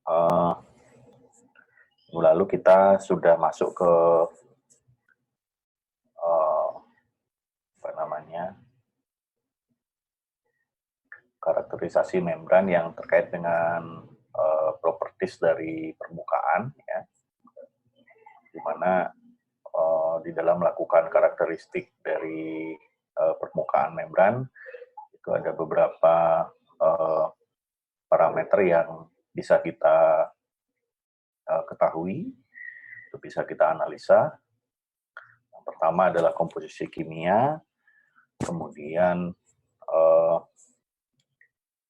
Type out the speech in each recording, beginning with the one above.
Eh, Minggu lalu kita sudah masuk ke apa namanya karakterisasi membran yang terkait dengan properties dari permukaan, ya, di mana di dalam melakukan karakteristik dari permukaan membran itu ada beberapa parameter yang bisa kita ketahui, itu bisa kita analisa. Yang pertama adalah komposisi kimia, kemudian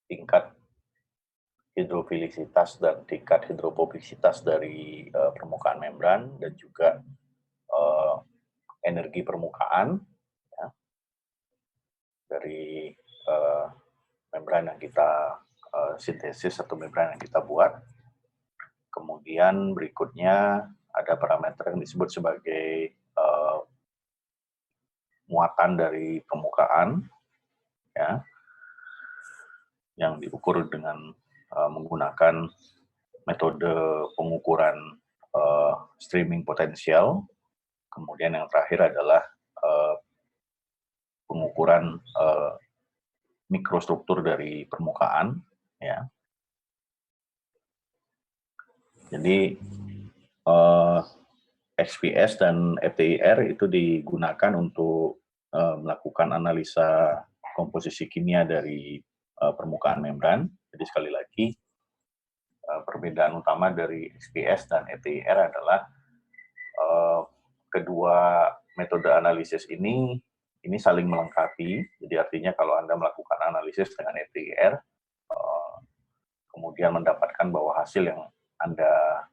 tingkat hidrofilisitas dan tingkat hidrofobisitas dari permukaan membran, dan juga energi permukaan, ya, dari membran yang kita sintesis atau membran yang kita buat. Kemudian berikutnya ada parameter yang disebut sebagai muatan dari permukaan, ya, yang diukur dengan menggunakan metode pengukuran streaming potensial. Kemudian yang terakhir adalah pengukuran mikrostruktur dari permukaan, ya. Jadi XPS dan FTIR itu digunakan untuk melakukan analisa komposisi kimia dari permukaan membran. Jadi sekali lagi perbedaan utama dari XPS dan FTIR adalah kedua metode analisis ini saling melengkapi. Jadi artinya kalau Anda melakukan analisis dengan FTIR, kemudian mendapatkan bahwa hasil yang Anda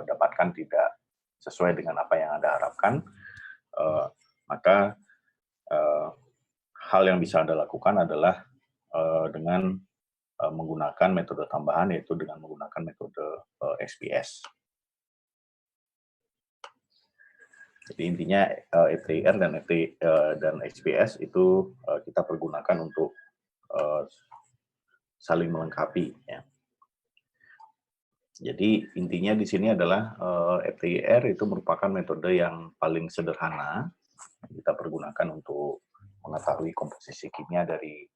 dapatkan tidak sesuai dengan apa yang Anda harapkan, maka hal yang bisa Anda lakukan adalah dengan menggunakan metode tambahan, yaitu dengan menggunakan metode XPS. Jadi intinya FTIR dan XPS itu kita pergunakan untuk saling melengkapi, ya. Jadi intinya di sini adalah FTIR itu merupakan metode yang paling sederhana kita pergunakan untuk mengetahui komposisi kimia dari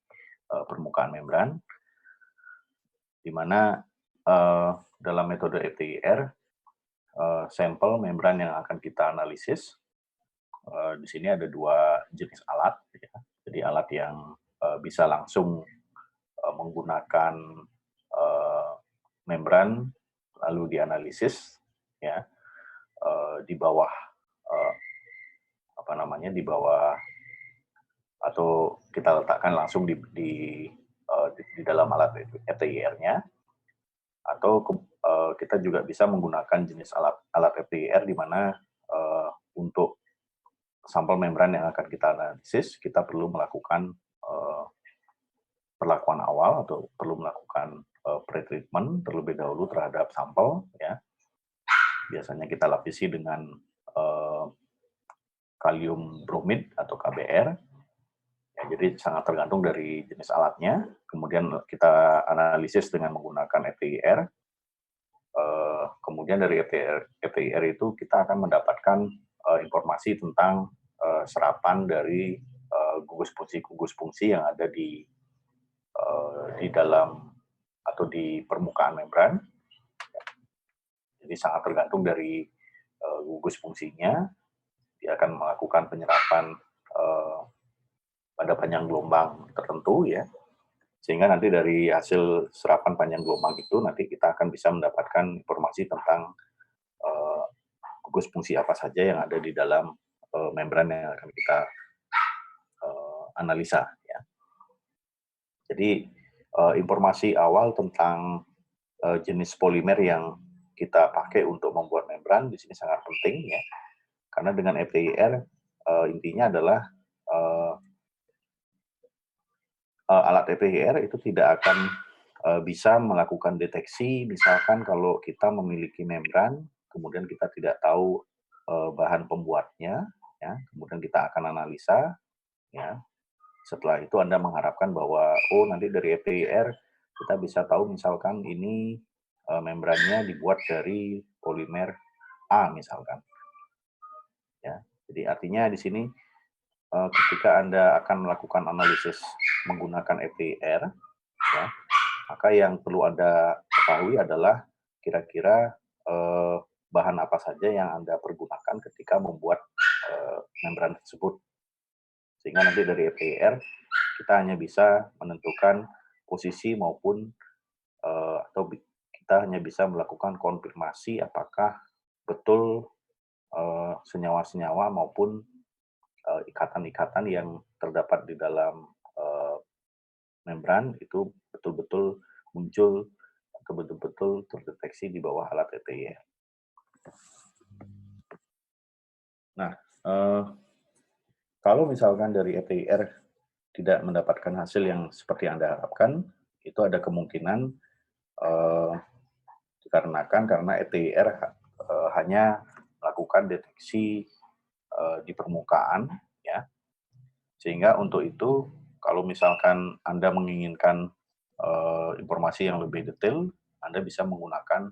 permukaan membran, di mana dalam metode FTIR sampel membran yang akan kita analisis, di sini ada dua jenis alat, ya. Jadi alat yang bisa langsung menggunakan membran lalu dianalisis, ya, di bawah di bawah, atau kita letakkan langsung di dalam alat FTIR-nya, atau kita juga bisa menggunakan jenis alat FTIR di mana untuk sampel membran yang akan kita analisis, kita perlu melakukan perlakuan awal atau perlu melakukan pre-treatment terlebih dahulu terhadap sampel, ya. Biasanya kita lapisi dengan kalium bromid atau KBr. Ya, jadi sangat tergantung dari jenis alatnya. Kemudian kita analisis dengan menggunakan FTIR. Kemudian dari FTIR itu kita akan mendapatkan informasi tentang serapan dari gugus fungsi yang ada di dalam atau di permukaan membran. Jadi sangat tergantung dari gugus fungsinya. Dia akan melakukan penyerapan pada panjang gelombang tertentu, ya. Sehingga nanti dari hasil serapan panjang gelombang itu nanti kita akan bisa mendapatkan informasi tentang gugus fungsi apa saja yang ada di dalam membran yang akan kita analisa, ya. Jadi informasi awal tentang jenis polimer yang kita pakai untuk membuat membran di sini sangat penting, ya. Karena dengan FTIR intinya adalah alat FTIR itu tidak akan bisa melakukan deteksi, misalkan kalau kita memiliki membran, kemudian kita tidak tahu bahan pembuatnya, ya, kemudian kita akan analisa, ya. Setelah itu Anda mengharapkan bahwa nanti dari FTIR kita bisa tahu misalkan ini membrannya dibuat dari polimer A misalkan. Ya, jadi artinya di sini ketika Anda akan melakukan analisis menggunakan FTIR, ya, maka yang perlu Anda ketahui adalah kira-kira bahan apa saja yang Anda pergunakan ketika membuat membran tersebut. Sehingga nanti dari FTIR kita hanya bisa menentukan posisi maupun atau kita hanya bisa melakukan konfirmasi apakah betul senyawa-senyawa maupun ikatan-ikatan yang terdapat di dalam membran itu betul-betul muncul atau betul-betul terdeteksi di bawah alat FTIR. Nah, kalau misalkan dari FTIR tidak mendapatkan hasil yang seperti Anda harapkan, itu ada kemungkinan dikarenakan karena FTIR hanya melakukan deteksi di permukaan, ya. Sehingga untuk itu, kalau misalkan Anda menginginkan informasi yang lebih detail, Anda bisa menggunakan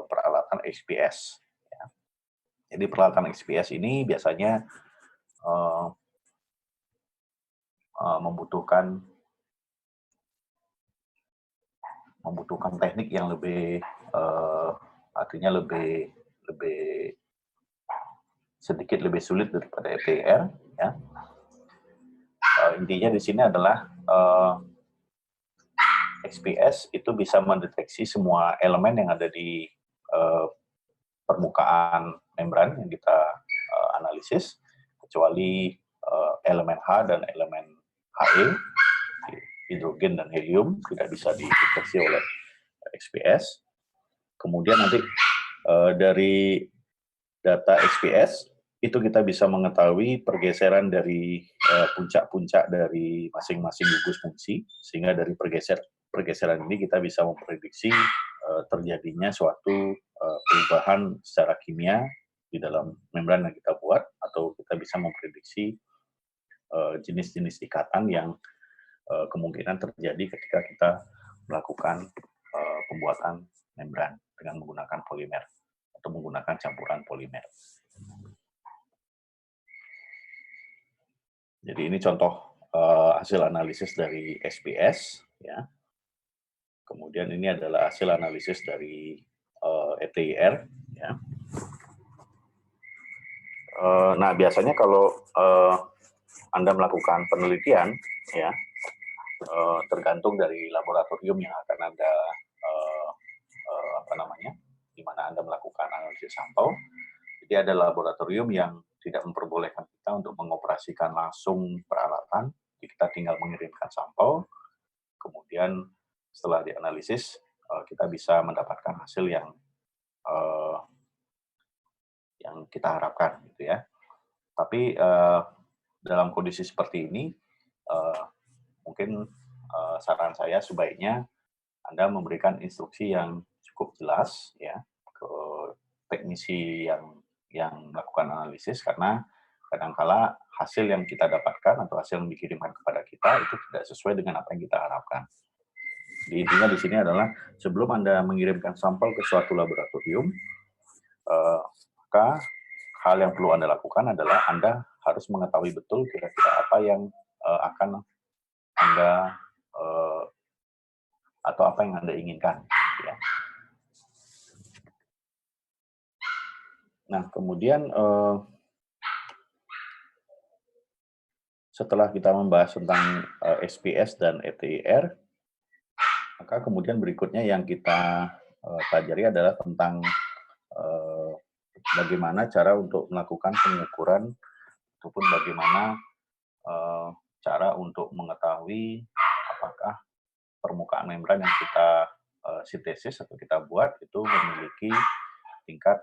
peralatan XPS. Ya. Jadi peralatan XPS ini biasanya membutuhkan teknik yang lebih artinya lebih sedikit lebih sulit daripada FTIR. Ya. Intinya di sini adalah XPS itu bisa mendeteksi semua elemen yang ada di permukaan membran yang kita analisis, kecuali elemen H dan elemen He, hidrogen dan helium, tidak bisa dideteksi oleh XPS. Kemudian nanti dari data XPS, itu kita bisa mengetahui pergeseran dari puncak-puncak dari masing-masing gugus fungsi, sehingga dari pergeseran ini kita bisa memprediksi terjadinya suatu perubahan secara kimia di dalam membran yang kita buat, atau kita bisa memprediksi jenis-jenis ikatan yang kemungkinan terjadi ketika kita melakukan pembuatan membran dengan menggunakan polimer atau menggunakan campuran polimer. Jadi ini contoh hasil analisis dari XPS, ya. Kemudian ini adalah hasil analisis dari FTIR, ya. Nah, biasanya kalau Anda melakukan penelitian, ya, tergantung dari laboratorium yang akan Anda di mana Anda melakukan analisis sampel. Jadi ada laboratorium yang tidak memperbolehkan kita untuk mengoperasikan langsung peralatan. Jadi kita tinggal mengirimkan sampel, kemudian setelah dianalisis kita bisa mendapatkan hasil yang kita harapkan, gitu ya. Tapi dalam kondisi seperti ini, mungkin saran saya sebaiknya Anda memberikan instruksi yang cukup jelas, ya, ke teknisi yang melakukan analisis, karena kadangkala hasil yang kita dapatkan atau hasil yang dikirimkan kepada kita itu tidak sesuai dengan apa yang kita harapkan. Jadi intinya di sini adalah sebelum Anda mengirimkan sampel ke suatu laboratorium, maka hal yang perlu Anda lakukan adalah Anda harus mengetahui betul kira-kira apa yang akan Anda atau apa yang Anda inginkan. Ya. Nah, kemudian setelah kita membahas tentang XPS dan FTIR, maka kemudian berikutnya yang kita pelajari adalah tentang bagaimana cara untuk melakukan pengukuran ataupun bagaimana cara untuk mengetahui apakah permukaan membran yang kita sintesis atau kita buat itu memiliki tingkat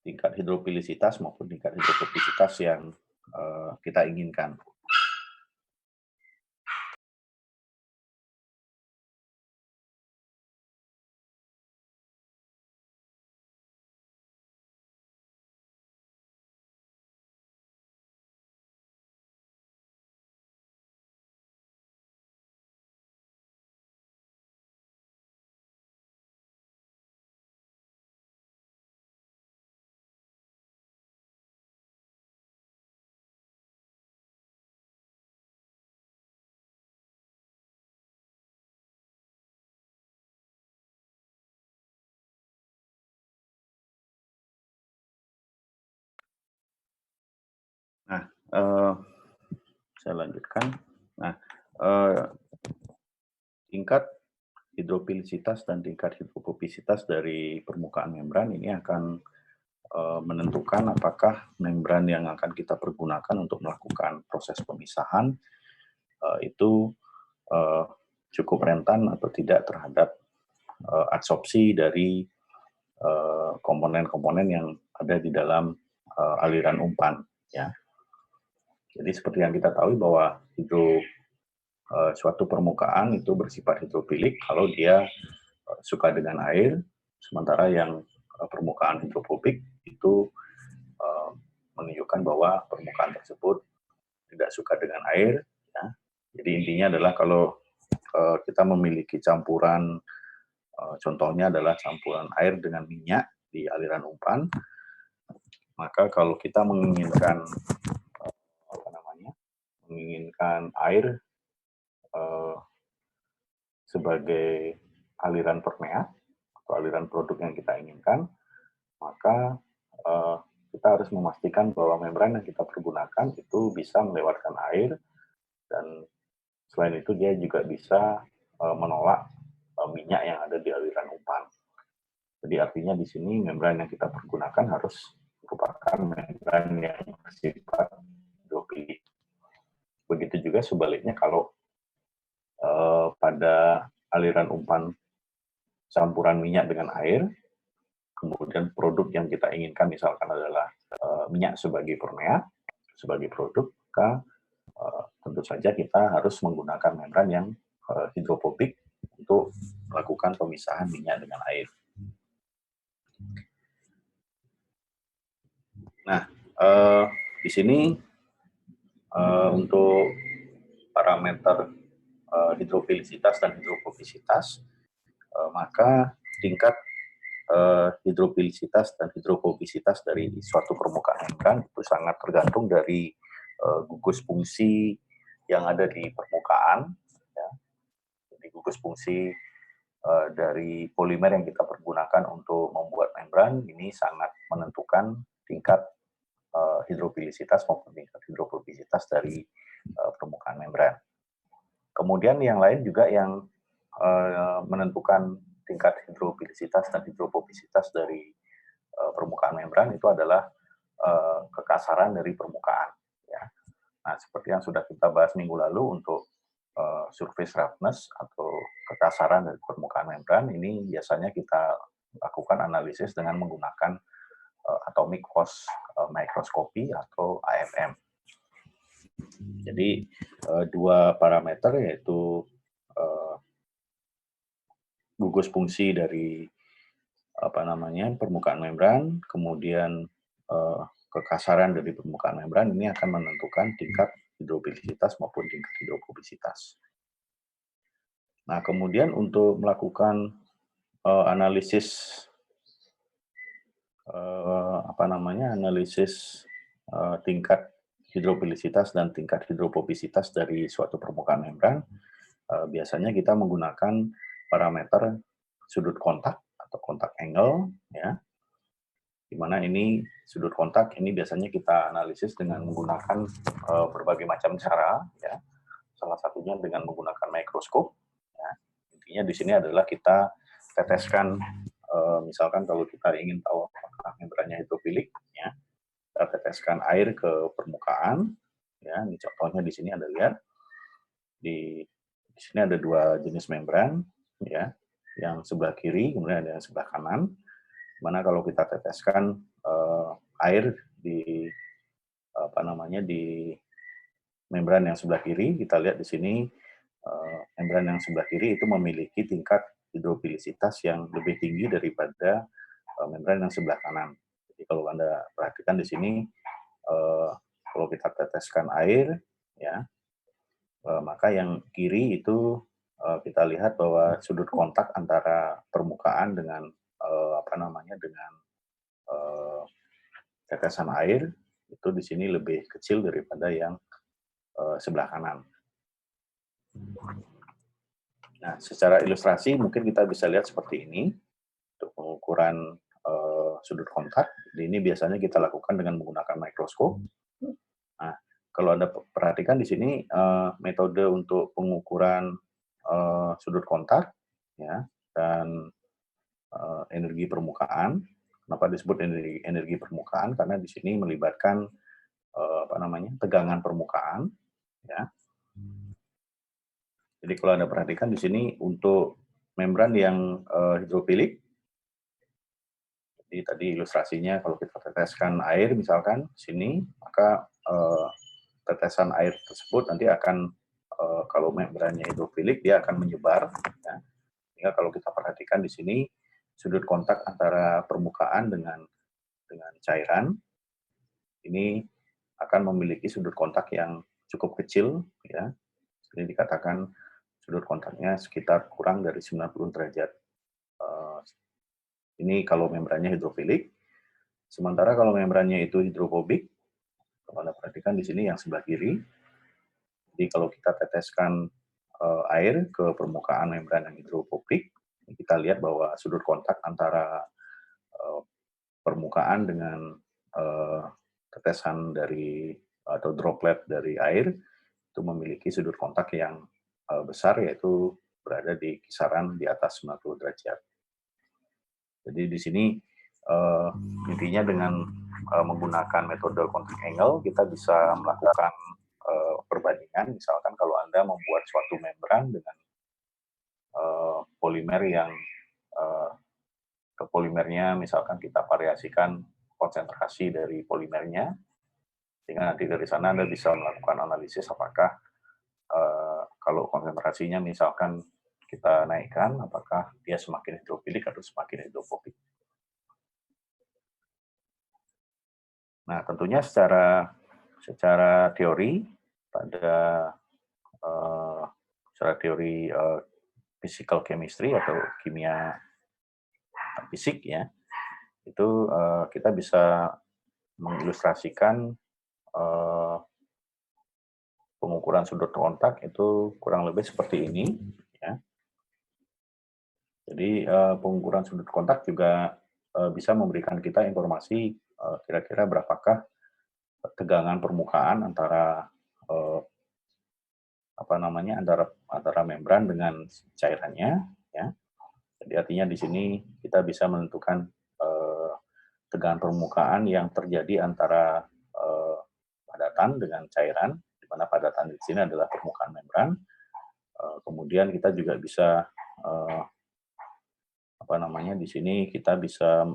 tingkat hidrofilisitas maupun tingkat hidrofobisitas yang kita inginkan. eee, saya lanjutkan. Nah, eee, tingkat hidrofilisitas dan tingkat hidrofobisitas dari permukaan membran ini akan menentukan apakah membran yang akan kita pergunakan untuk melakukan proses pemisahan itu eh, cukup rentan atau tidak terhadap adsorpsi dari komponen-komponen yang ada di dalam aliran umpan. Ya, jadi seperti yang kita tahu bahwa suatu permukaan itu bersifat hidrofilik kalau dia suka dengan air, sementara yang permukaan hidrofobik itu uh, menunjukkan bahwa permukaan tersebut tidak suka dengan air. Ya. Jadi intinya adalah kalau kita memiliki campuran, contohnya adalah campuran air dengan minyak di aliran umpan, maka kalau kita menginginkan menginginkan air sebagai aliran permeat atau aliran produk yang kita inginkan, maka kita harus memastikan bahwa membran yang kita pergunakan itu bisa melewatkan air, dan selain itu dia juga bisa menolak minyak yang ada di aliran umpan. Jadi artinya di sini membran yang kita pergunakan harus merupakan membran yang bersifat hidrofilik. Begitu juga sebaliknya kalau pada aliran umpan campuran minyak dengan air, kemudian produk yang kita inginkan misalkan adalah minyak sebagai permeat, sebagai produk, maka tentu saja kita harus menggunakan membran yang hidrofobik untuk melakukan pemisahan minyak dengan air. Nah, di sini untuk parameter hidrofilisitas dan hidrofobisitas, maka tingkat hidrofilisitas dan hidrofobisitas dari suatu permukaan membran itu sangat tergantung dari gugus fungsi yang ada di permukaan. Ya. Jadi gugus fungsi dari polimer yang kita pergunakan untuk membuat membran ini sangat menentukan tingkat hidrofilisitas maupun tingkat hidrofobisitas dari permukaan membran. Kemudian yang lain juga yang menentukan tingkat hidrofilisitas dan hidrofobisitas dari permukaan membran itu adalah kekasaran dari permukaan. Ya. Nah, seperti yang sudah kita bahas minggu lalu untuk surface roughness atau kekasaran dari permukaan membran ini biasanya kita lakukan analisis dengan menggunakan atomic force microscopy atau AFM. Jadi dua parameter yaitu gugus fungsi dari permukaan membran, kemudian kekasaran dari permukaan membran ini akan menentukan tingkat hidrofilisitas maupun tingkat hidrofobisitas. Nah, kemudian untuk melakukan analisis tingkat hidrofilisitas dan tingkat hidrofobisitas dari suatu permukaan membran, biasanya kita menggunakan parameter sudut kontak atau kontak angle, ya, di mana ini sudut kontak ini biasanya kita analisis dengan menggunakan berbagai macam cara, ya. Salah satunya dengan menggunakan mikroskop. Ya. Intinya di sini adalah kita teteskan, misalkan kalau kita ingin tahu apakah membrannya hidrofilik, ya, kita teteskan air ke permukaan. Ya, ini contohnya di sini Anda lihat di sini ada dua jenis membran, ya, yang sebelah kiri, kemudian ada yang sebelah kanan. Mana kalau kita teteskan air di di membran yang sebelah kiri, kita lihat di sini membran yang sebelah kiri itu memiliki tingkat hidrofilisitas yang lebih tinggi daripada membran yang sebelah kanan. Jadi kalau Anda perhatikan di sini, kalau kita teteskan air, ya, maka yang kiri itu kita lihat bahwa sudut kontak antara permukaan dengan dengan tetesan air itu di sini lebih kecil daripada yang sebelah kanan. Nah, secara ilustrasi mungkin kita bisa lihat seperti ini untuk pengukuran sudut kontak. Ini biasanya kita lakukan dengan menggunakan mikroskop. Nah, kalau Anda perhatikan di sini, metode untuk pengukuran, sudut kontak, ya, dan, energi permukaan. Kenapa disebut energi energi permukaan? Karena di sini melibatkan, apa namanya, tegangan permukaan, ya. Jadi kalau Anda perhatikan di sini untuk membran yang, hidrofilik, jadi tadi ilustrasinya kalau kita teteskan air misalkan sini, maka, tetesan air tersebut nanti akan, kalau membrannya hidrofilik dia akan menyebar, ya. Sehingga kalau kita perhatikan di sini, sudut kontak antara permukaan dengan cairan, ini akan memiliki sudut kontak yang cukup kecil, ya. Ini dikatakan sudut kontaknya sekitar kurang dari 90 derajat. Eee, ini kalau membrannya hidrofilik, sementara kalau membrannya itu hidrofobik, kalau Anda perhatikan di sini yang sebelah kiri, jadi kalau kita teteskan, air ke permukaan membran yang hidrofobik, kita lihat bahwa sudut kontak antara, eee, permukaan dengan, eee, tetesan dari atau droplet dari air, itu memiliki sudut kontak yang, besar, yaitu berada di kisaran di atas 90 derajat. Jadi di sini, intinya dengan, menggunakan metode contact angle, kita bisa melakukan, perbandingan. Misalkan kalau Anda membuat suatu membran dengan, polimer yang, eee, ke polimernya misalkan kita variasikan konsentrasi dari polimernya, sehingga nanti dari sana Anda bisa melakukan analisis apakah, kalau konsentrasinya misalkan kita naikkan, apakah dia semakin hidrofilik atau semakin hidrofobik. Nah, tentunya secara teori pada, eee, secara teori, physical chemistry atau kimia fisik ya, itu, kita bisa mengilustrasikan, eee, pengukuran sudut kontak itu kurang lebih seperti ini, ya. Jadi, pengukuran sudut kontak juga, bisa memberikan kita informasi, kira-kira berapakah tegangan permukaan antara, eee, apa namanya, antara antara membran dengan cairannya, ya. Jadi artinya di sini kita bisa menentukan, tegangan permukaan yang terjadi antara, padatan dengan cairan, di mana padatan di sini adalah permukaan membran. Kemudian kita juga bisa, eee, apa namanya, di sini kita bisa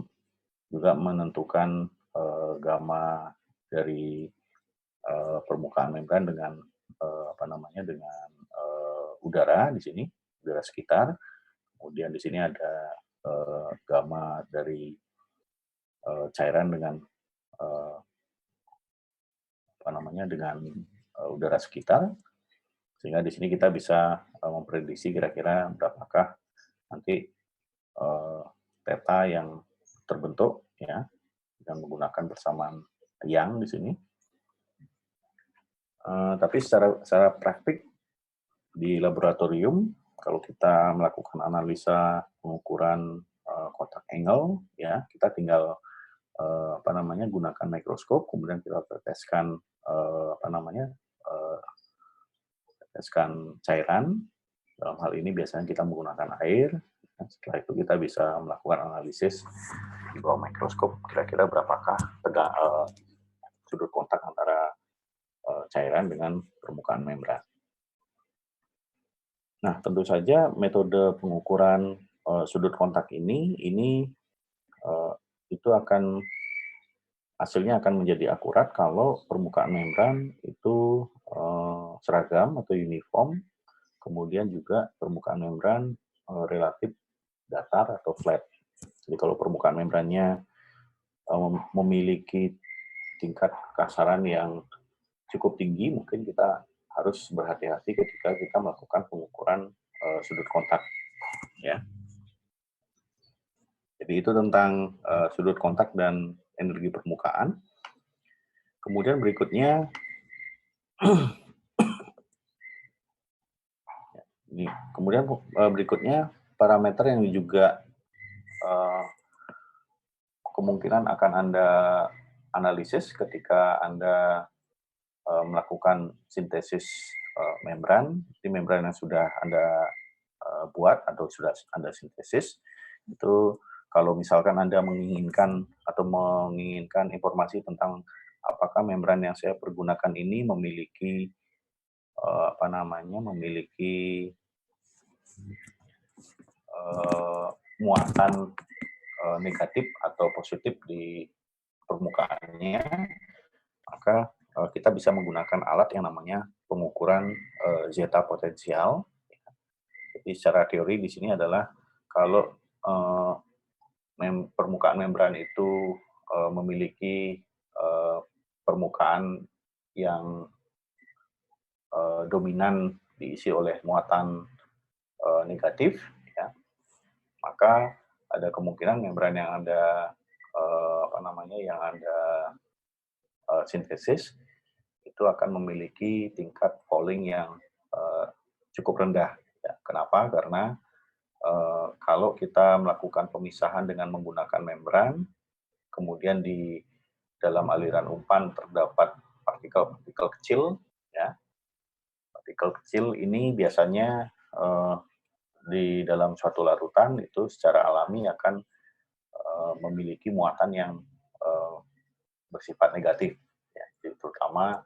juga menentukan, gamma dari, permukaan membran dengan, apa namanya, dengan, udara di sini, udara sekitar. Kemudian di sini ada, gamma dari, cairan dengan, eee, apa namanya, dengan, udara sekitar. Sehingga di sini kita bisa, memprediksi kira-kira berapakah nanti, theta yang terbentuk ya, dengan menggunakan persamaan Young di sini. Tapi secara secara praktik di laboratorium, kalau kita melakukan analisa pengukuran, kontak angle ya, kita tinggal, apa namanya, gunakan mikroskop, kemudian kita teteskan, apa namanya, eee, teteskan cairan, dalam hal ini biasanya kita menggunakan air, setelah itu kita bisa melakukan analisis di bawah mikroskop, kira-kira berapakah sudut kontak antara, cairan dengan permukaan membran. Nah, tentu saja metode pengukuran, sudut kontak ini, eee, itu hasilnya akan menjadi akurat kalau permukaan membran itu, seragam atau uniform, kemudian juga permukaan membran, relatif datar atau flat. Jadi kalau permukaan membrannya, memiliki tingkat kekasaran yang cukup tinggi, mungkin kita harus berhati-hati ketika kita melakukan pengukuran, sudut kontak, ya. Jadi itu tentang, sudut kontak dan energi permukaan. Kemudian berikutnya ini, kemudian, berikutnya parameter yang juga, eee, kemungkinan akan Anda analisis ketika Anda, melakukan sintesis membran. Di membran yang sudah Anda buat atau sudah Anda sintesis, itu kalau misalkan Anda menginginkan informasi tentang apakah membran yang saya pergunakan ini memiliki muatan negatif atau positif di permukaannya, maka kita bisa menggunakan alat yang namanya pengukuran zeta potensial. Jadi secara teori di sini adalah kalau permukaan membran itu memiliki permukaan yang dominan diisi oleh muatan negatif, ya, maka ada kemungkinan membran yang Anda sintesis itu akan memiliki tingkat fouling yang cukup rendah. Ya. Kenapa? Karena kalau kita melakukan pemisahan dengan menggunakan membran, kemudian di dalam aliran umpan terdapat partikel-partikel kecil, ya. Partikel kecil ini biasanya di dalam suatu larutan itu secara alami akan memiliki muatan yang bersifat negatif, ya. Jadi terutama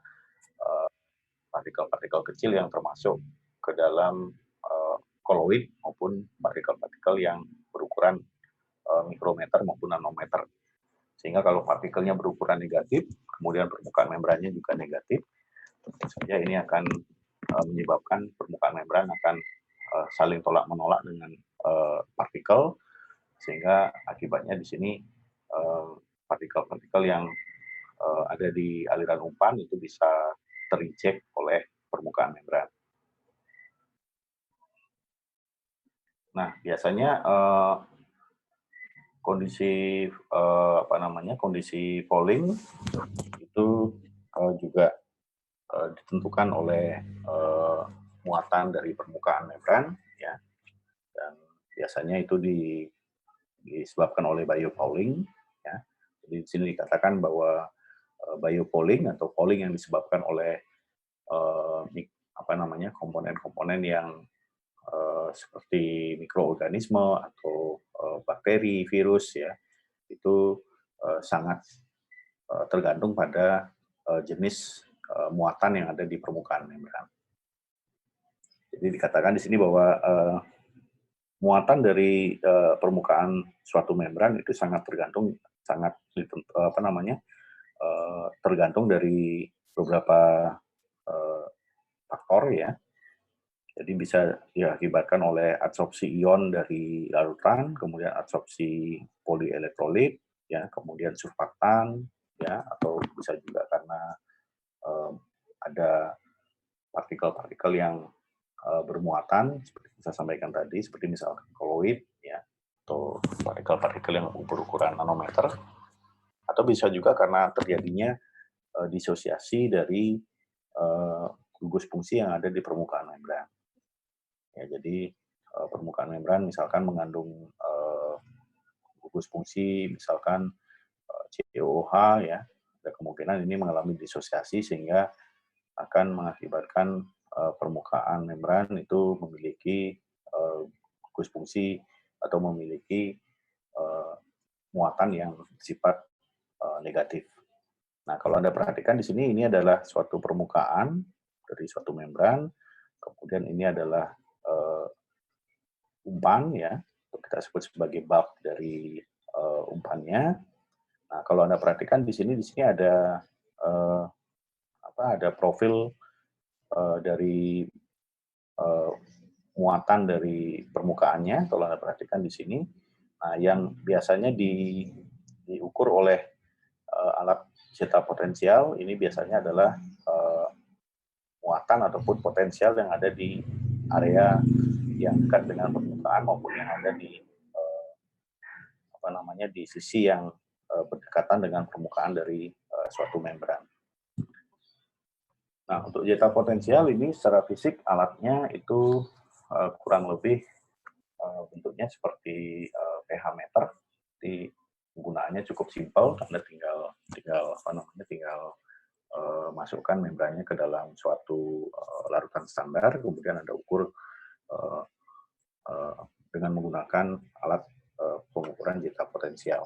partikel-partikel kecil yang termasuk ke dalam koloid maupun partikel-partikel yang berukuran mikrometer maupun nanometer. Sehingga kalau partikelnya berukuran negatif, kemudian permukaan membrannya juga negatif, tentu saja ini akan menyebabkan permukaan membran akan saling tolak-menolak dengan partikel, sehingga akibatnya di sini partikel-partikel yang ada di aliran umpan itu bisa terinjek oleh permukaan membran. Nah, biasanya kondisi fouling itu juga ditentukan oleh muatan dari permukaan membran, ya, dan biasanya itu disebabkan oleh biofouling, ya. Jadi di sini dikatakan bahwa biofouling atau fouling yang disebabkan oleh komponen-komponen yang seperti mikroorganisme atau bakteri, virus, ya, itu sangat tergantung pada jenis muatan yang ada di permukaan membran. Jadi dikatakan di sini bahwa muatan dari permukaan suatu membran itu sangat tergantung dari beberapa faktor, ya. Jadi bisa diakibatkan oleh adsorpsi ion dari larutan, kemudian adsorpsi polielektrolit, ya, kemudian surfaktan, ya, atau bisa juga karena ada partikel-partikel yang bermuatan seperti saya sampaikan tadi, seperti misalkan koloid, ya, atau partikel-partikel yang berukuran nanometer, atau bisa juga karena terjadinya disosiasi dari gugus fungsi yang ada di permukaan membran. Ya, jadi permukaan membran misalkan mengandung gugus fungsi, misalkan COOH, ya, ada kemungkinan ini mengalami disosiasi sehingga akan mengakibatkan permukaan membran itu memiliki gugus fungsi atau memiliki muatan yang bersifat negatif. Nah, kalau Anda perhatikan di sini, ini adalah suatu permukaan dari suatu membran, kemudian ini adalah umpan, ya, kita sebut sebagai bulk dari umpannya. Nah, kalau Anda perhatikan di sini ada profil dari muatan dari permukaannya. Kalau Anda perhatikan di sini, nah, yang biasanya diukur oleh alat zeta potensial ini biasanya adalah muatan ataupun potensial yang ada di area yang dekat dengan permukaan maupun yang ada di di sisi yang berdekatan dengan permukaan dari suatu membran. Nah, untuk zeta potensial ini secara fisik alatnya itu kurang lebih bentuknya seperti pH meter. Jadi penggunaannya cukup simpel, Anda tinggal masukkan membrannya ke dalam suatu larutan standar, kemudian Anda ukur eh, eh, dengan menggunakan alat pengukuran zeta potensial.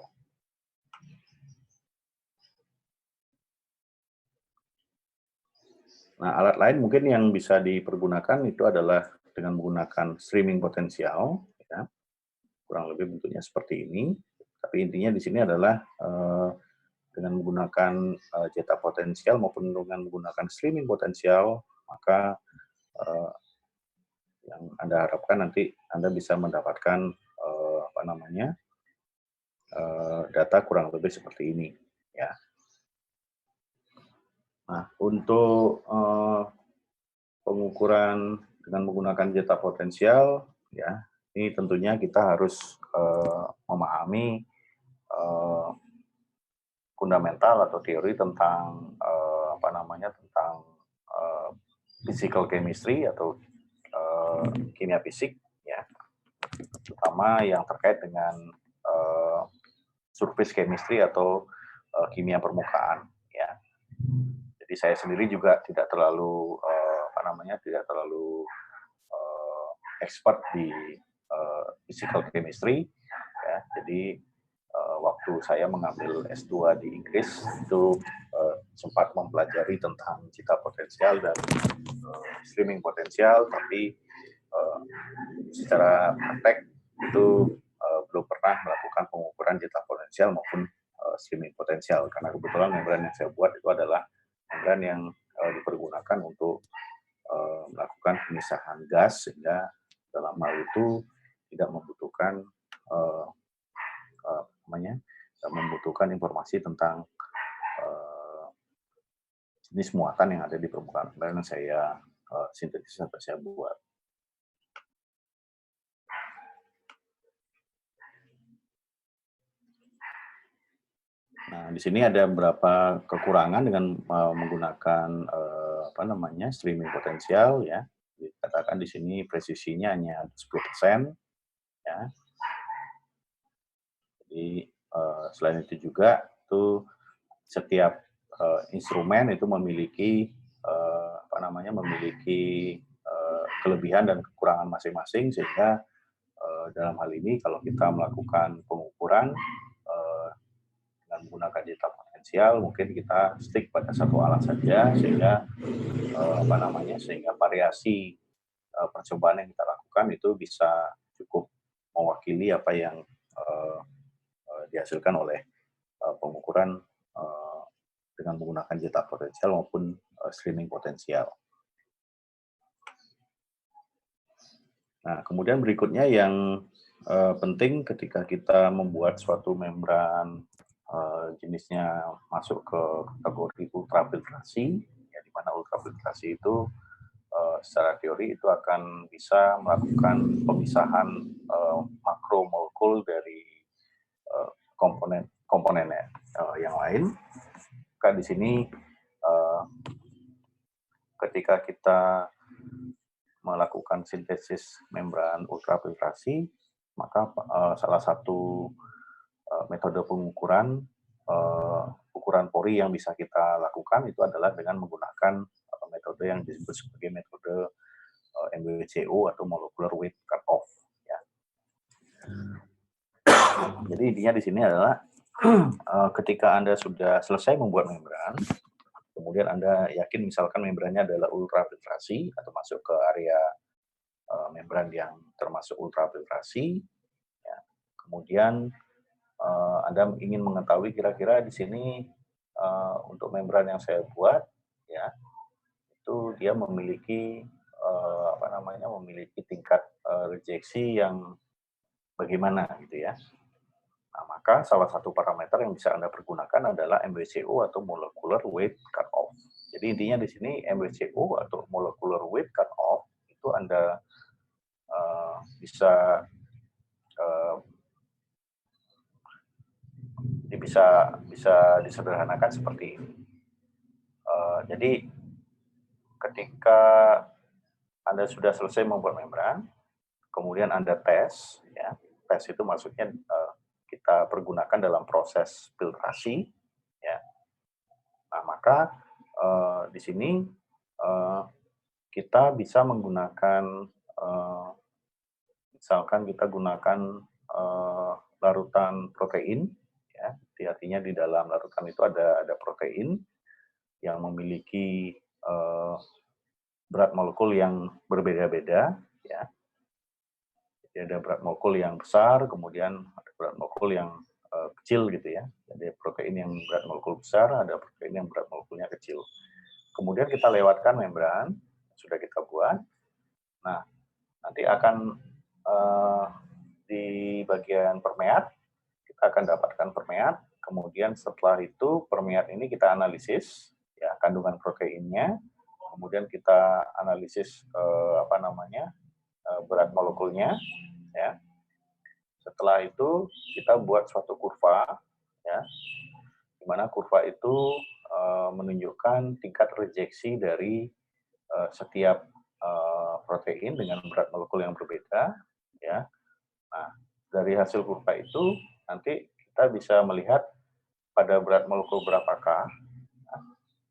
Nah, alat lain mungkin yang bisa dipergunakan itu adalah dengan menggunakan streaming potensial, ya. Kurang lebih bentuknya seperti ini. Tapi intinya di sini adalah dengan menggunakan zeta potensial maupun dengan menggunakan streaming potensial, maka yang Anda harapkan nanti Anda bisa mendapatkan data kurang lebih seperti ini, ya. Nah, untuk pengukuran dengan menggunakan zeta potensial, ya, ini tentunya kita harus memahami fundamental atau teori tentang tentang physical chemistry atau kimia fisik, ya, terutama yang terkait dengan surface chemistry atau kimia permukaan, ya. Jadi saya sendiri juga tidak terlalu expert di physical chemistry, ya. Jadi waktu saya mengambil S2 di Inggris itu sempat mempelajari tentang zeta potensial dan streaming potensial, tapi secara praktek itu belum pernah melakukan pengukuran zeta potensial maupun streaming potensial, karena kebetulan membran yang saya buat itu adalah membran yang dipergunakan untuk melakukan pemisahan gas, sehingga dalam hal itu tidak membutuhkan informasi tentang jenis muatan yang ada di permukaan membran yang saya sintesis atau saya buat. Nah, di sini ada beberapa kekurangan dengan menggunakan streaming potensial, ya. Dikatakan di sini presisinya hanya 10%, ya. Jadi selain itu juga itu setiap instrumen itu memiliki kelebihan dan kekurangan masing-masing, sehingga dalam hal ini kalau kita melakukan pengukuran dengan menggunakan zeta potensial, mungkin kita stick pada satu alat saja, sehingga sehingga variasi percobaan yang kita lakukan itu bisa cukup mewakili apa yang dihasilkan oleh pengukuran dengan menggunakan zeta potensial maupun streaming potensial. Nah, kemudian berikutnya yang penting ketika kita membuat suatu membran jenisnya masuk ke kategori ultrafiltrasi, ya, di mana ultrafiltrasi itu secara teori itu akan bisa melakukan pemisahan makromolekul dari komponen yang lain. Kan di sini ketika kita melakukan sintesis membran ultrafiltrasi, maka salah satu metode pengukuran ukuran pori yang bisa kita lakukan itu adalah dengan menggunakan metode yang disebut sebagai metode MWCO atau molecular weight cutoff, ya. Jadi intinya di sini adalah ketika Anda sudah selesai membuat membran, kemudian Anda yakin misalkan membrannya adalah ultrafiltrasi atau masuk ke area membran yang termasuk ultrafiltrasi, ya. Kemudian Anda ingin mengetahui kira-kira di sini untuk membran yang saya buat, ya, itu dia memiliki memiliki tingkat rejeksi yang bagaimana, gitu ya. Nah, maka salah satu parameter yang bisa Anda pergunakan adalah MWCO atau molecular weight cutoff. Jadi intinya di sini MWCO atau molecular weight cutoff itu Anda bisa disederhanakan seperti ini. Jadi ketika Anda sudah selesai membuat membran, kemudian Anda tes, ya. Tes itu maksudnya kita pergunakan dalam proses filtrasi, ya. Nah, maka di sini kita bisa menggunakan, misalkan kita gunakan larutan protein, ya, artinya di dalam larutan itu ada protein yang memiliki berat molekul yang berbeda-beda, ya. Jadi ada berat molekul yang besar, kemudian ada berat molekul yang kecil gitu ya. Jadi protein yang berat molekul besar, ada protein yang berat molekulnya kecil. Kemudian kita lewatkan membran, sudah kita buat. Nah, nanti akan di bagian permeat, kita akan dapatkan permeat. Kemudian setelah itu permeat ini kita analisis, ya, kandungan proteinnya. Kemudian kita analisis berat molekulnya, ya. Setelah itu kita buat suatu kurva, ya, di mana kurva itu menunjukkan tingkat rejeksi dari setiap protein dengan berat molekul yang berbeda, ya. Nah, dari hasil kurva itu nanti kita bisa melihat pada berat molekul berapakah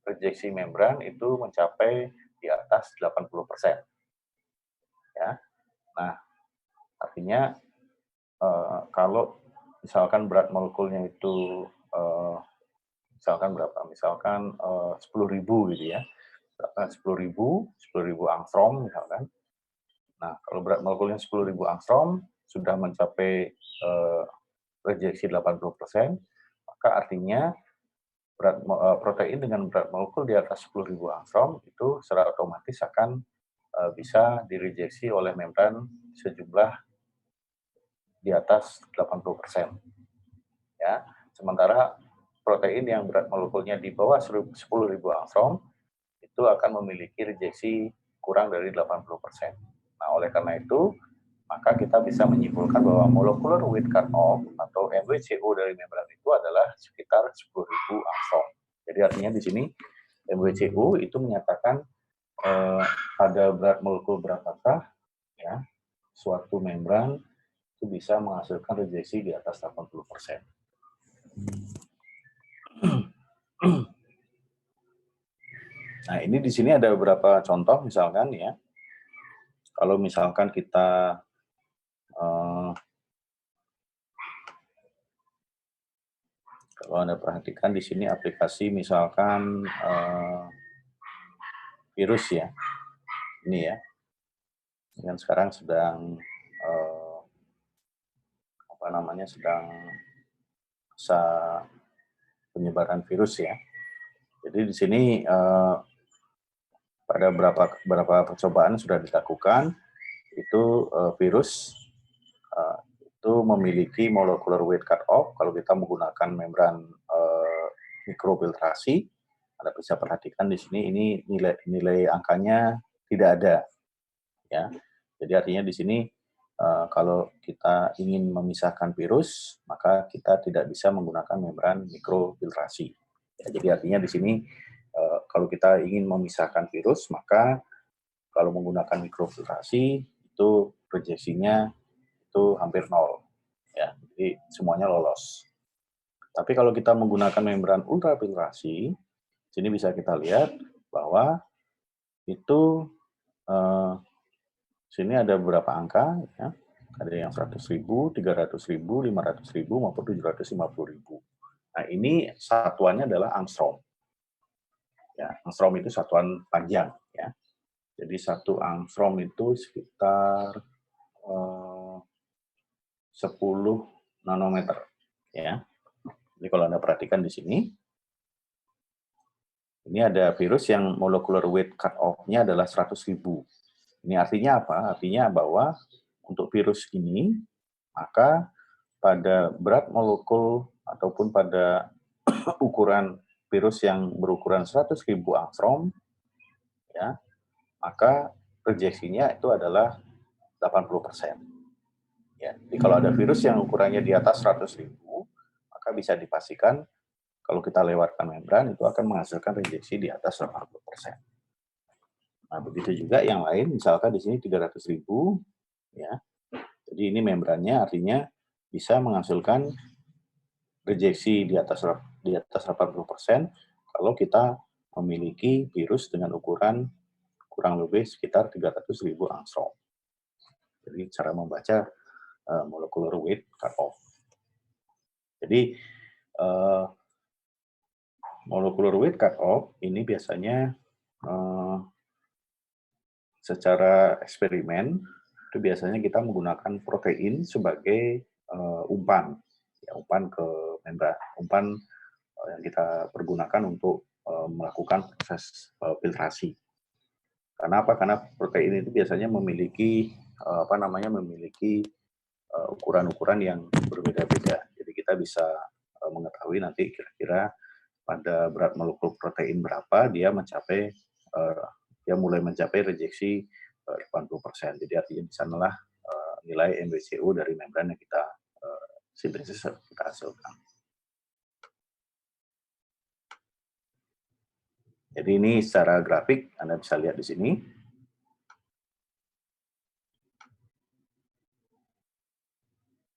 rejeksi membran itu mencapai di atas 80%. Ya. Nah, artinya kalau misalkan berat molekulnya itu misalkan berapa? Misalkan 10.000 gitu ya. 10.000 angstrom misalkan. Nah, kalau berat molekulnya 10.000 angstrom sudah mencapai rejeksi 80%, maka artinya protein dengan berat molekul di atas 10.000 angstrom itu secara otomatis akan bisa direjeksi oleh membran sejumlah di atas 80%. Ya. Sementara protein yang berat molekulnya di bawah 10.000 angstrom itu akan memiliki rejeksi kurang dari 80%. Nah, oleh karena itu, maka kita bisa menyimpulkan bahwa molecular weight cutoff atau MWCO dari membran itu adalah sekitar 10.000 angstrom. Jadi artinya di sini MWCO itu menyatakan pada berat molekul berapakah, ya, suatu membran itu bisa menghasilkan rejeksi di atas 80%. Nah, ini di sini ada beberapa contoh misalkan ya. Kalau misalkan kita kalau Anda perhatikan di sini aplikasi misalkan virus ya. Ini ya. Yang sekarang sedang sedang masa penyebaran virus ya. Jadi di sini pada beberapa percobaan sudah dilakukan, itu virus itu memiliki molecular weight cutoff. Kalau kita menggunakan membran mikrofiltrasi, Anda bisa perhatikan di sini ini nilai angkanya tidak ada, ya. Jadi artinya di sini kalau kita ingin memisahkan virus, maka kita tidak bisa menggunakan membran mikrofiltrasi. Ya, jadi artinya di sini kalau kita ingin memisahkan virus, maka kalau menggunakan mikrofiltrasi itu rejeksinya itu hampir nol, ya. Jadi semuanya lolos. Tapi kalau kita menggunakan membran ultrafiltrasi, sini bisa kita lihat bahwa itu sini ada beberapa angka, ya. Ada yang 100.000, 300.000, 500.000, maupun 750.000. Nah, ini satuannya adalah angstrom. Ya, angstrom itu satuan panjang, ya. Jadi 1 angstrom itu sekitar 10 nanometer, ya. Jadi kalau Anda perhatikan di sini, ini ada virus yang molecular weight cutoff-nya adalah 100.000. Ini artinya apa? Artinya bahwa untuk virus ini, maka pada berat molekul ataupun pada ukuran virus yang berukuran 100.000 angstrom, ya, maka rejeksinya itu adalah 80%. Ya, jadi kalau ada virus yang ukurannya di atas 100.000, maka bisa dipastikan kalau kita lewatkan membran itu akan menghasilkan rejeksi di atas 80%. Nah, begitu juga yang lain, misalkan di sini 300.000, ya. Jadi ini membrannya artinya bisa menghasilkan rejeksi di atas 80% kalau kita memiliki virus dengan ukuran kurang lebih sekitar 300.000 angstrom. Jadi cara membaca molecular weight cutoff. Jadi molecular weight cutoff ini biasanya secara eksperimen itu biasanya kita menggunakan protein sebagai umpan, ya, umpan ke membran, umpan yang kita pergunakan untuk melakukan proses filtrasi. Karena apa? Karena protein itu biasanya memiliki memiliki ukuran-ukuran yang berbeda-beda. Jadi kita bisa mengetahui nanti kira-kira pada berat molekul protein berapa dia mencapai dia mulai mencapai rejeksi 80%. Jadi artinya di sanalah nilai MBCO dari membran yang kita sintesis kita hasilkan. Jadi ini secara grafik Anda bisa lihat di sini.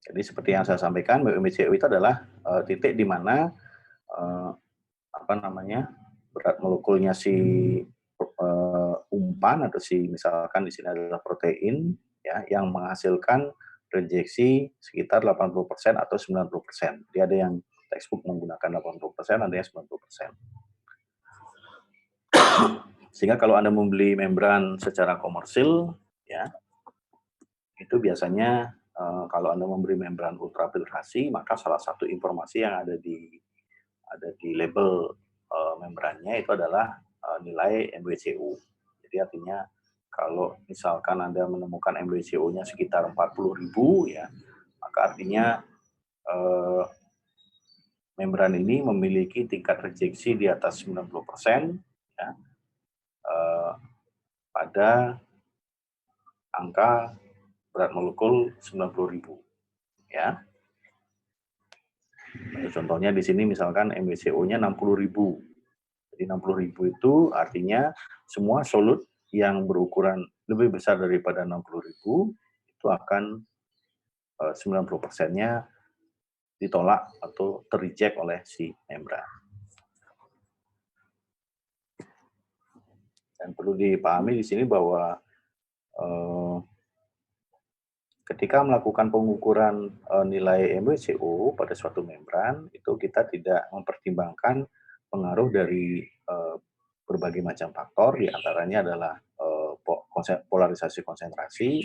Jadi seperti yang saya sampaikan, MBCO itu adalah titik di mana berat molekulnya si umpan atau si misalkan di sini adalah protein ya yang menghasilkan rejeksi sekitar 80% atau 90%. Jadi ada yang textbook menggunakan 80%, ada yang 90%. Sehingga kalau Anda membeli membran secara komersil ya itu biasanya kalau Anda membeli membran ultrafiltrasi, maka salah satu informasi yang ada di label membrannya itu adalah nilai MBCO. Jadi artinya kalau misalkan Anda menemukan MBCO-nya sekitar 40.000 ya, maka artinya membran ini memiliki tingkat rejeksi di atas 90% ya, pada angka berat molekul 90.000 ya. Contohnya di sini misalkan MBCO-nya 60.000. Jadi 60.000 itu artinya semua solut yang berukuran lebih besar daripada 60.000 itu akan 90%-nya ditolak atau terreject oleh si membran. Dan perlu dipahami di sini bahwa ketika melakukan pengukuran nilai MBCO pada suatu membran, itu kita tidak mempertimbangkan pengaruh dari berbagai macam faktor, diantaranya adalah polarisasi konsentrasi,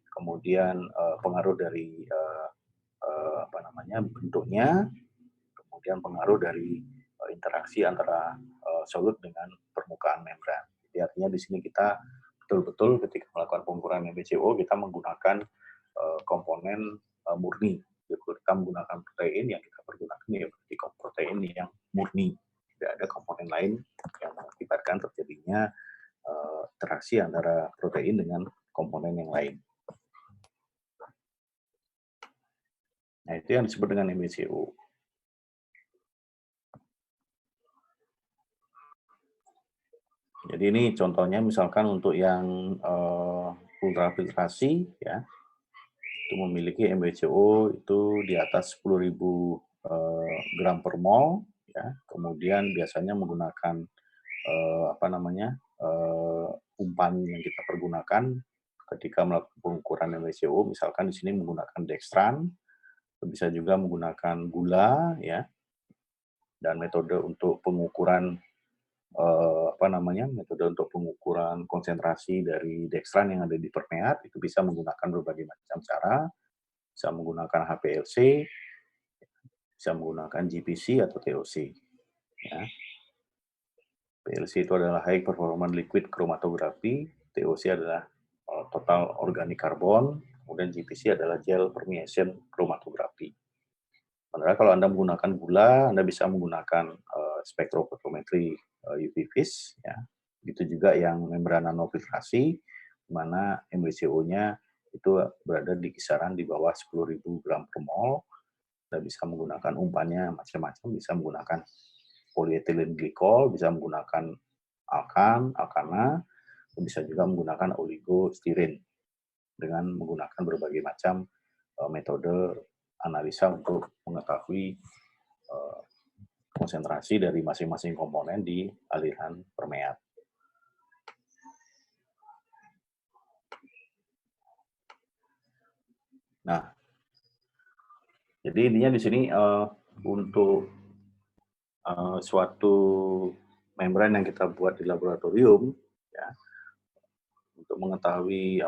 kemudian pengaruh dari bentuknya, kemudian pengaruh dari interaksi antara solut dengan permukaan membran. Jadi artinya di sini kita betul-betul ketika melakukan pengukuran MBCO kita menggunakan komponen murni. Kita menggunakan protein yang kita pergunakan ya berarti protein yang murni. Tidak ada komponen lain yang mengakibatkan terjadinya interaksi antara protein dengan komponen yang lain. Nah, itu yang disebut dengan MBCO. Jadi ini contohnya misalkan untuk yang ultrafiltrasi ya, itu memiliki MBCO itu di atas 10.000 gram per mol ya. Kemudian biasanya menggunakan umpan yang kita pergunakan ketika melakukan pengukuran MBCO, misalkan di sini menggunakan dextran, bisa juga menggunakan gula ya. Dan metode untuk pengukuran konsentrasi dari dextran yang ada di permeat itu bisa menggunakan berbagai macam cara, bisa menggunakan HPLC, bisa menggunakan GPC atau TOC. Ya. PLC itu adalah High Performance Liquid Chromatography, TOC adalah Total Organic Carbon, kemudian GPC adalah Gel Permeation Chromatography. Sementara kalau Anda menggunakan gula, Anda bisa menggunakan spektrofotometri UV vis, ya. Itu juga yang membran nanofiltrasi, di mana MBCO-nya itu berada di kisaran di bawah 10.000 gram per mol. Anda bisa menggunakan umpannya macam-macam, bisa menggunakan polyethylene glycol, bisa menggunakan alkan, alkana, bisa juga menggunakan oligostirin dengan menggunakan berbagai macam metode analisa untuk mengetahui konsentrasi dari masing-masing komponen di aliran permeat. Nah, jadi intinya di sini untuk suatu membran yang kita buat di laboratorium, ya, untuk mengetahui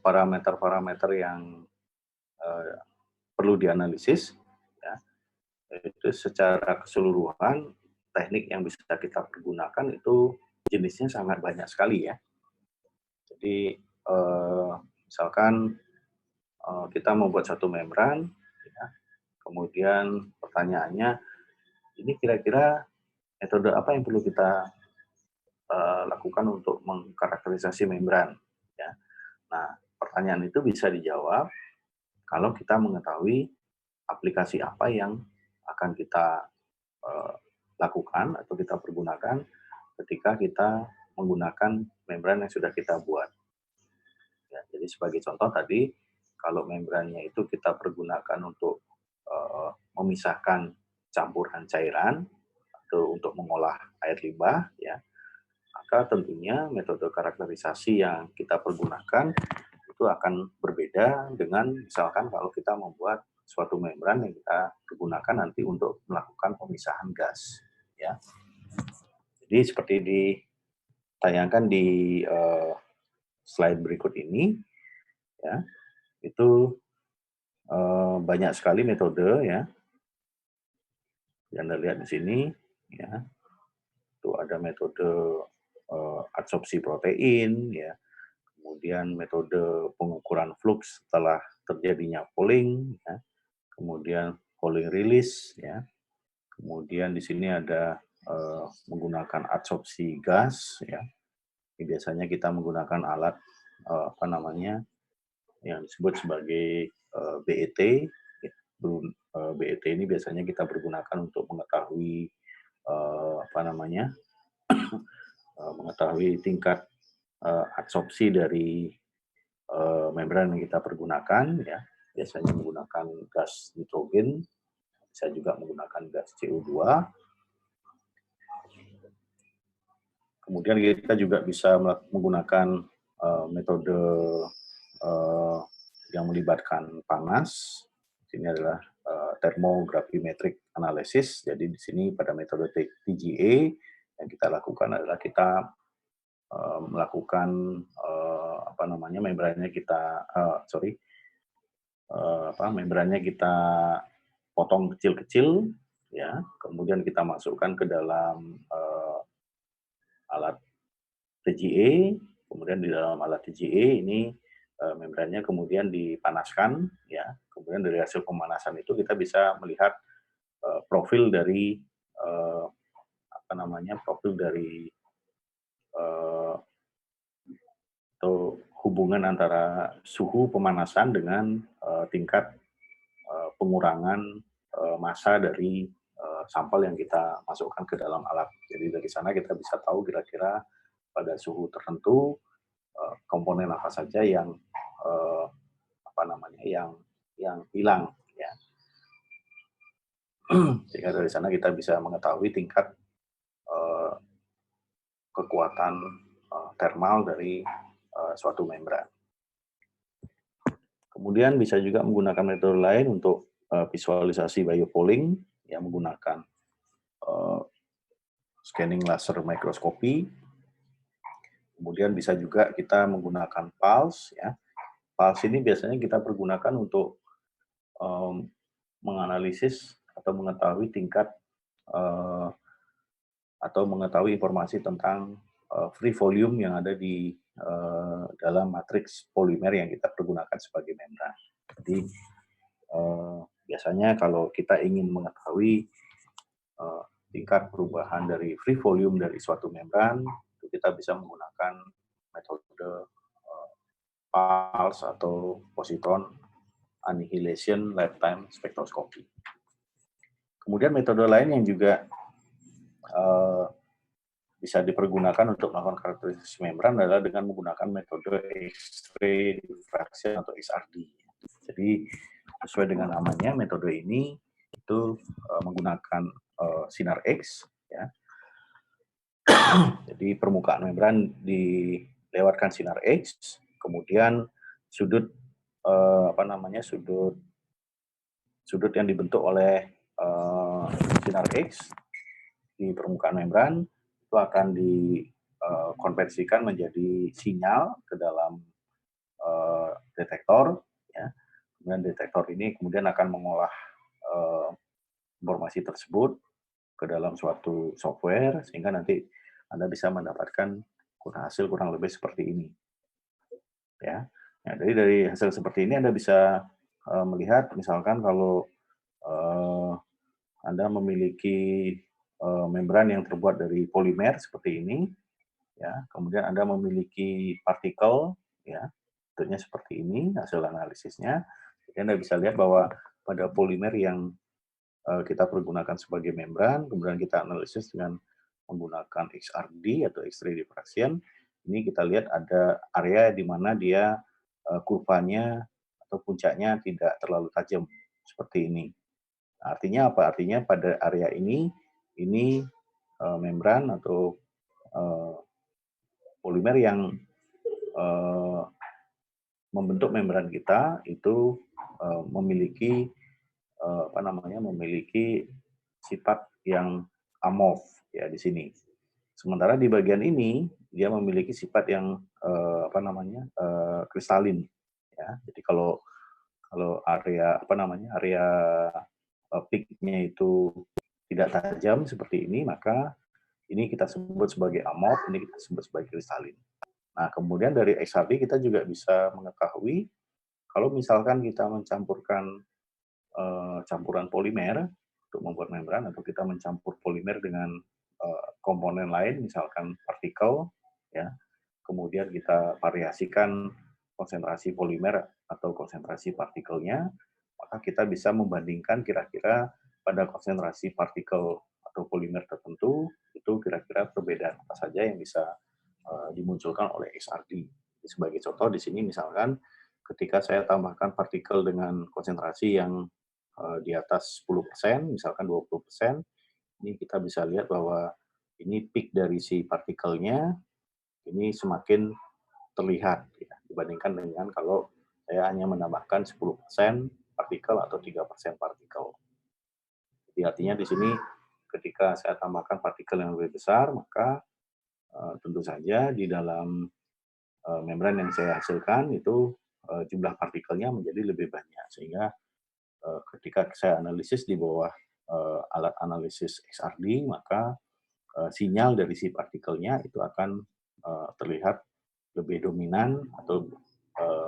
parameter-parameter yang perlu dianalisis, ya, itu secara keseluruhan teknik yang bisa kita pergunakan itu jenisnya sangat banyak sekali ya. Jadi misalkan kita membuat satu membran, ya, kemudian pertanyaannya, ini kira-kira metode apa yang perlu kita lakukan untuk mengkarakterisasi membran? Ya. Nah, pertanyaan itu bisa dijawab kalau kita mengetahui aplikasi apa yang akan kita lakukan atau kita pergunakan ketika kita menggunakan membran yang sudah kita buat. Ya, jadi sebagai contoh tadi, kalau membrannya itu kita pergunakan untuk memisahkan campuran cairan atau untuk mengolah air limbah, ya, maka tentunya metode karakterisasi yang kita pergunakan itu akan berbeda dengan misalkan kalau kita membuat suatu membran yang kita gunakan nanti untuk melakukan pemisahan gas, ya. Jadi seperti ditayangkan di slide berikut ini, ya, itu banyak sekali metode, ya. Yang Anda lihat di sini, ya, itu ada metode adsorpsi protein, ya, kemudian metode pengukuran flux setelah terjadinya pooling, ya, kemudian pooling release, ya, kemudian di sini ada menggunakan adsorpsi gas, ya. Ini biasanya kita menggunakan alat yang disebut sebagai BET. BET ini biasanya kita pergunakan untuk mengetahui mengetahui tingkat adsorpsi dari membran yang kita pergunakan, ya. Biasanya menggunakan gas nitrogen, bisa juga menggunakan gas CO2. Kemudian kita juga bisa menggunakan metode yang melibatkan panas. Ini adalah thermogravimetric analysis. Jadi di sini pada metode TGA yang kita lakukan adalah kita melakukan membrannya kita potong kecil-kecil, ya, kemudian kita masukkan ke dalam alat TGA, kemudian di dalam alat TGA ini membrannya kemudian dipanaskan, ya, kemudian dari hasil pemanasan itu kita bisa melihat profil dari atau hubungan antara suhu pemanasan dengan tingkat pengurangan massa dari sampel yang kita masukkan ke dalam alat. Jadi dari sana kita bisa tahu kira-kira pada suhu tertentu komponen apa saja yang hilang, ya. Sehingga dari sana kita bisa mengetahui tingkat kekuatan thermal dari suatu membran. Kemudian bisa juga menggunakan metode lain untuk visualisasi biopooling yang menggunakan scanning laser microscopy. Kemudian bisa juga kita menggunakan pulse, ya. Pulse ini biasanya kita pergunakan untuk menganalisis atau mengetahui tingkat atau mengetahui informasi tentang free volume yang ada di dalam matriks polimer yang kita pergunakan sebagai membran. Jadi biasanya kalau kita ingin mengetahui tingkat perubahan dari free volume dari suatu membran, itu kita bisa menggunakan metode pulse atau positron annihilation lifetime spectroscopy. Kemudian metode lain yang juga bisa dipergunakan untuk melakukan karakterisasi membran adalah dengan menggunakan metode X-ray diffraction atau XRD. Jadi sesuai dengan namanya, metode ini itu menggunakan sinar X, ya. Jadi permukaan membran dilewatkan sinar X, kemudian sudut sudut yang dibentuk oleh sinar X di permukaan membran itu akan dikonversikan menjadi sinyal ke dalam detektor, ya. Kemudian detektor ini kemudian akan mengolah informasi tersebut ke dalam suatu software sehingga nanti Anda bisa mendapatkan hasil kurang lebih seperti ini, ya. Nah, jadi dari hasil seperti ini Anda bisa melihat misalkan kalau Anda memiliki membran yang terbuat dari polimer seperti ini, ya. Kemudian Anda memiliki partikel, ya, bentuknya seperti ini hasil analisisnya. Jadi Anda bisa lihat bahwa pada polimer yang kita pergunakan sebagai membran, kemudian kita analisis dengan menggunakan XRD atau X-ray diffraction. Ini kita lihat ada area di mana dia kurvanya atau puncaknya tidak terlalu tajam seperti ini. Artinya apa? Artinya pada area ini membran atau polimer yang membentuk membran kita itu memiliki memiliki sifat yang amorf, ya, di sini. Sementara di bagian ini dia memiliki sifat yang kristalin, ya. Jadi kalau area area peak-nya itu tidak tajam seperti ini, maka ini kita sebut sebagai amorf, ini kita sebut sebagai kristalin. Nah, kemudian dari XRD kita juga bisa mengetahui kalau misalkan kita mencampurkan campuran polimer untuk membuat membran, atau kita mencampur polimer dengan komponen lain, misalkan partikel, ya. Kemudian kita variasikan konsentrasi polimer atau konsentrasi partikelnya, maka kita bisa membandingkan kira-kira pada konsentrasi partikel atau polimer tertentu itu kira-kira perbedaan apa saja yang bisa dimunculkan oleh XRD. Sebagai contoh di sini misalkan ketika saya tambahkan partikel dengan konsentrasi yang di atas 10%, misalkan 20%, ini kita bisa lihat bahwa ini peak dari si partikelnya ini semakin terlihat, ya, dibandingkan dengan kalau saya hanya menambahkan 10% partikel atau 3% partikel. Jadi artinya di sini ketika saya tambahkan partikel yang lebih besar, maka tentu saja di dalam membran yang saya hasilkan itu jumlah partikelnya menjadi lebih banyak, sehingga ketika saya analisis di bawah alat analisis XRD, maka sinyal dari si partikelnya itu akan terlihat lebih dominan atau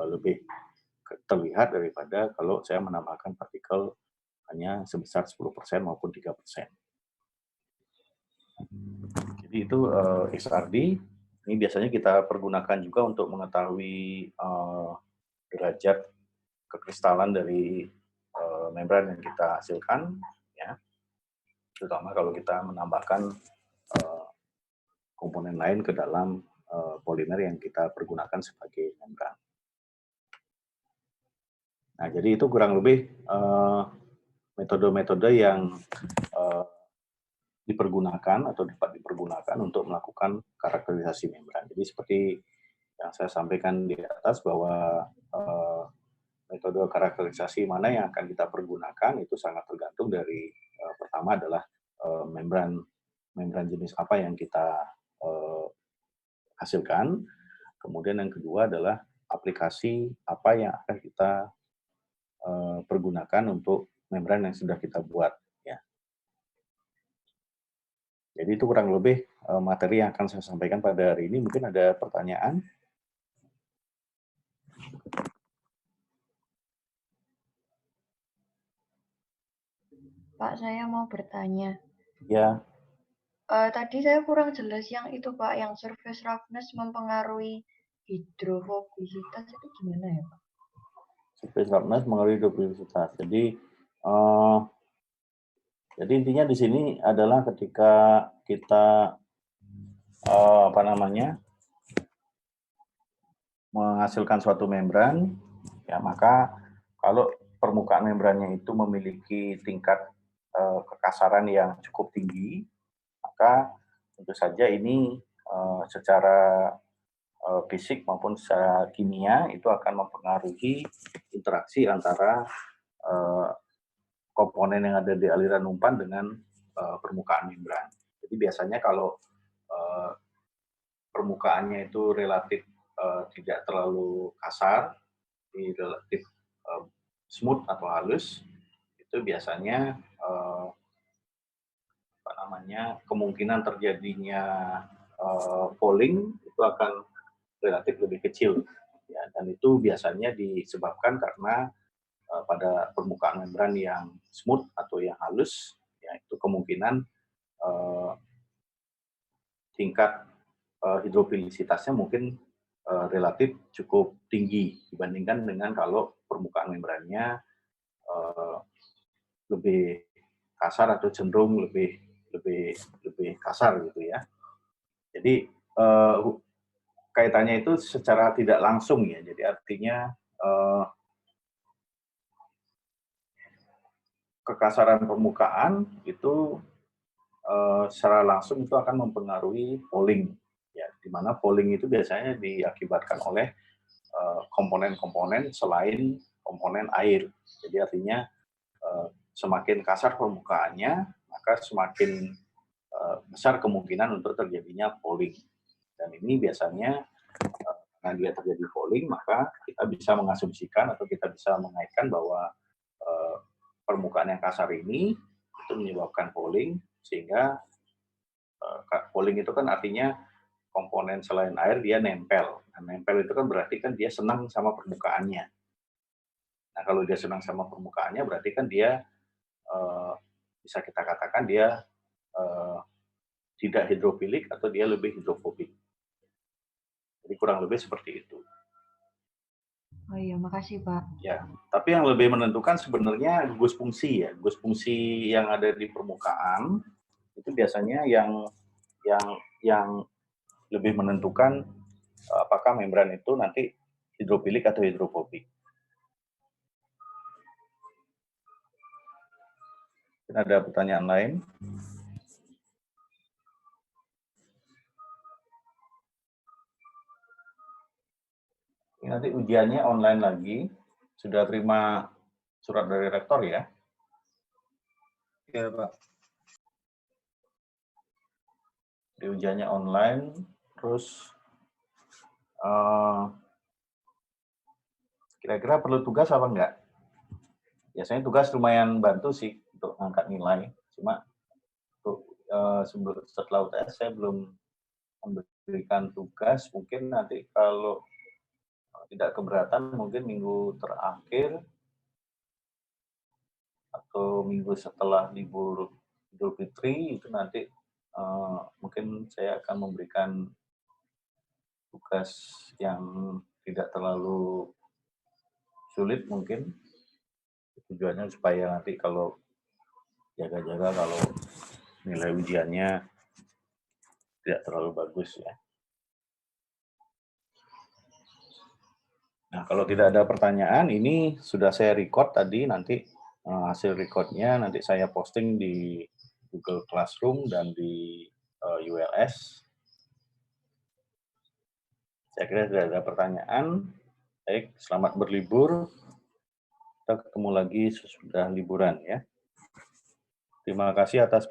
lebih terlihat daripada kalau saya menambahkan partikel hanya sebesar 10% maupun 3%. Jadi itu XRD. Ini biasanya kita pergunakan juga untuk mengetahui derajat kekristalan dari membran yang kita hasilkan, ya. Terutama kalau kita menambahkan komponen lain ke dalam polimer yang kita pergunakan sebagai membran. Nah, jadi itu kurang lebih metode-metode yang dipergunakan atau dapat dipergunakan untuk melakukan karakterisasi membran. Jadi seperti yang saya sampaikan di atas bahwa metode karakterisasi mana yang akan kita pergunakan itu sangat tergantung dari pertama adalah membran jenis apa yang kita hasilkan, kemudian yang kedua adalah aplikasi apa yang akan kita pergunakan untuk membran yang sudah kita buat, ya. Jadi itu kurang lebih materi yang akan saya sampaikan pada hari ini. Mungkin ada pertanyaan? Pak, saya mau bertanya. Ya. Tadi saya kurang jelas yang itu, Pak, yang surface roughness mempengaruhi hidrofobisitas itu gimana ya, Pak? Surface roughness mengaruhi hidrofobisitas. Jadi intinya di sini adalah ketika kita menghasilkan suatu membran, ya, maka kalau permukaan membrannya itu memiliki tingkat kekasaran yang cukup tinggi, maka tentu saja ini secara fisik maupun secara kimia itu akan mempengaruhi interaksi antara komponen yang ada di aliran umpan dengan permukaan membran. Jadi biasanya kalau permukaannya itu relatif tidak terlalu kasar, relatif smooth atau halus, itu biasanya kemungkinan terjadinya falling itu akan relatif lebih kecil, ya, dan itu biasanya disebabkan karena pada permukaan membran yang smooth atau yang halus, ya, itu kemungkinan tingkat hidrofilisitasnya mungkin relatif cukup tinggi dibandingkan dengan kalau permukaan membrannya lebih kasar atau cenderung lebih kasar gitu ya. Jadi kaitannya itu secara tidak langsung ya. Jadi artinya kekasaran permukaan itu secara langsung itu akan mempengaruhi falling. Ya, di mana falling itu biasanya diakibatkan oleh komponen-komponen selain komponen air. Jadi artinya semakin kasar permukaannya, maka semakin besar kemungkinan untuk terjadinya falling. Dan ini biasanya karena dia terjadi falling, maka kita bisa mengasumsikan atau kita bisa mengaitkan bahwa permukaan yang kasar ini itu menyebabkan falling, sehingga falling itu kan artinya komponen selain air dia nempel. Nah, nempel itu kan berarti kan dia senang sama permukaannya. Nah, kalau dia senang sama permukaannya berarti kan dia bisa kita katakan dia tidak hidrofilik atau dia lebih hidrofobik. Jadi kurang lebih seperti itu. Oh iya, makasih Pak. Ya, tapi yang lebih menentukan sebenarnya gugus fungsi ya. Gugus fungsi yang ada di permukaan itu biasanya yang lebih menentukan apakah membran itu nanti hidrofilik atau hidrofobik. Ada pertanyaan lain? Ini nanti ujiannya online lagi. Sudah terima surat dari rektor ya? Iya, Pak. Di ujiannya online, terus kira-kira perlu tugas apa enggak? Biasanya tugas lumayan bantu sih untuk angkat nilai. Cuma setelah UTS saya belum memberikan tugas. Mungkin nanti kalau tidak keberatan mungkin minggu terakhir atau minggu setelah libur Idul Fitri itu nanti mungkin saya akan memberikan tugas yang tidak terlalu sulit mungkin. Tujuannya supaya nanti kalau jaga-jaga kalau nilai ujiannya tidak terlalu bagus ya. Nah, kalau tidak ada pertanyaan, ini sudah saya record tadi, nanti hasil recordnya nanti saya posting di Google Classroom dan di ULS. Saya kira tidak ada pertanyaan. Baik, selamat berlibur. Kita ketemu lagi sesudah liburan ya. Terima kasih atas